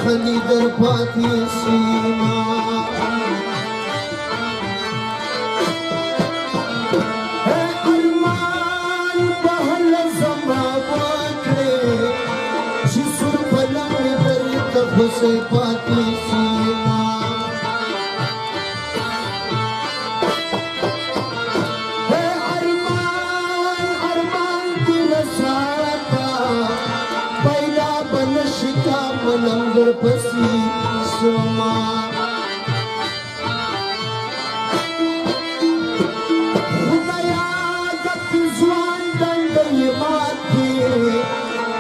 خلی در پاتی سینا اے ارمان بہل زما باکرے جسر پلنگ در تفس پاتی سینا اے ارمان کی رساتا پیدا بنشتا ملنگر پسی سما خدایا دکی زوان دندی ماتی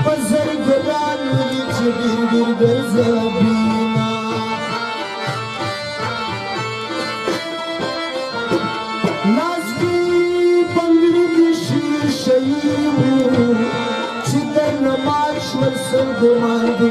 بزرگران ولی چگیر گیر گرزبینا نازگی بنگری کشی شیبو چی در نماش ورسل گمان دی